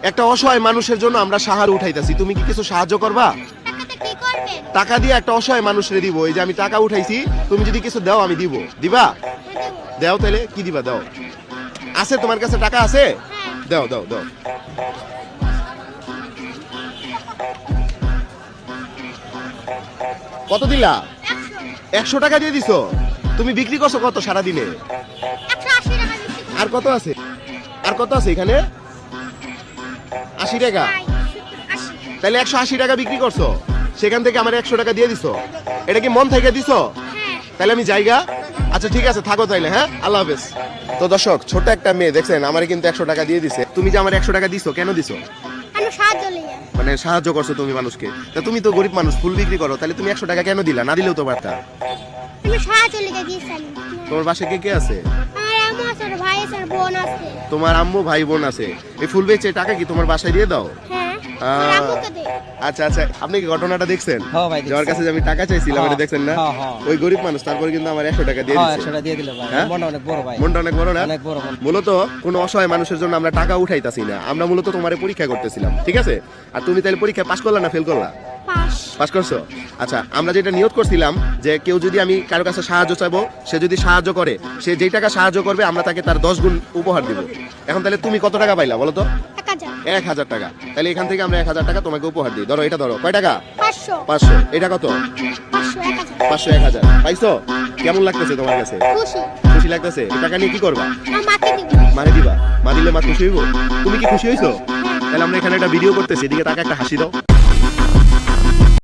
একটা অসহায় মানুষের জন্য আমরা সাহার উঠাইতাছি, তুমি কি কিছু সাহায্য করবা? টাকা দিয়ে একটা অসহায় মানুষরে দিব। এই যে আমি টাকা উঠাইছি, তুমি যদি কিছু দাও আমি দিব। দিবা? দাও তাহলে কি দিবা? দাও। আছে তোমার কাছে টাকা আছে? দাও দাও দাও। কত দিলা? 100 টাকা দিয়ে দিছো। তুমি বিক্রি করছো কত সারা দিনে? আর কত আছে? আর কত আছে এখানে? 80 টাকা। তাহলে 180 টাকা বিক্রি করছো, সেখান থেকে আমার 100 টাকা দিয়ে দিছো। এটা কি মন থেকে দিছো? তাহলে আমি যাইগা। আচ্ছা ঠিক আছে, থাকো তাইলে। হ্যাঁ, আল্লাহ হাফেজ। তো দর্শক, ছোট একটা মেয়ে দেখছেন আমারে কিন্তু 100 টাকা দিয়ে দিছে। তুমি যে আমার 100 টাকা দিছো, কেন দিছো? মানে সাহায্য করছো তুমি মানুষকে। তা তুমি তো গরিব মানুষ, ফুল বিক্রি করো, তাহলে তুমি 100 টাকা কেন দিলা? না দিলেও তো পারতা। তোমার বাসায় কে কে আছে? তোমার আম্মু ভাই বোন আছে। এই ফুল বেচে টাকা কি তোমার বাসায় দিয়ে দাও? আচ্ছা আচ্ছা, আপনি কি ঘটনাটা দেখছেন? যার কাছে যে আমি টাকা চাইছিলাম, এটা দেখছেন না? ওই গরিব মানুষ তারপর কিন্তু আমার 100 টাকা দিয়ে দিয়েছে। মনটা অনেক বড় না? মূলত কোনো অসহায় মানুষের জন্য আমরা টাকা উঠাইতাছি না, আমরা মূলত তোমারে পরীক্ষা করতেছিলাম, ঠিক আছে? আর তুমি তাহলে পরীক্ষা পাস করলা না ফেল করলা? পাস করছো। আচ্ছা, আমরা যেটা নিয়ত করছিলাম যে কেউ যদি আমি কারো কাছে সাহায্য চাইবো, সে যদি সাহায্য করে, সে যেই টাকা সাহায্য করবে আমরা তাকে তার 10 গুণ উপহার দিব। এখন তাহলে তুমি কত টাকা পাইলা বলো তো? 1000 টাকা। তাহলে এখান থেকে আমরা 1000 টাকা তোমাকে উপহার দিই। ধরো, এটা ধরো। কয় টাকা? 500। এটা কত? 500 1000 পাইছো? কেমন লাগতেছে তোমার কাছে? খুশি লাগতেছে? এই টাকা নিয়ে কি করবা? মারে দিবা? মা দিলে মা খুশি হইব? তুমি কি খুশি হইছো? তাহলে আমরা এখানে একটা ভিডিও করতেছি, এদিকে টাকা একটা হাসি দাও।